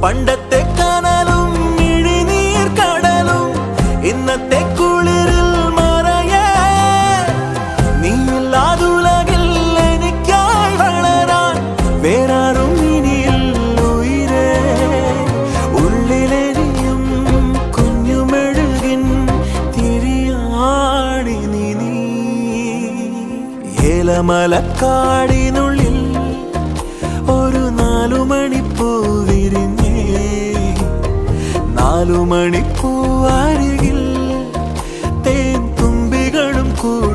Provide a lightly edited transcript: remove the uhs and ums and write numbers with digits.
പണ്ടത്തെ കനലും ഇഴിനീർ കടലും ഇന്നത്തെ കുളിരിൽ മറയേ നീയില്ലാതുലകിൽ എനിക്കായി വളരാൻ വേറാരും ഇനിയില്ല ഉയിരേ ഉള്ളിലെരിയും കുഞ്ഞുമെഴുകിൻ തിരിയാണി നീ ഏലമലക്കാടിനുള്ളിൽ ഒരു 4 മണിപ്പൂ വിരിഞ്ഞേ 4 മണിപ്പൂ അരികിൽ തേൻ തുമ്പികളും കൂടി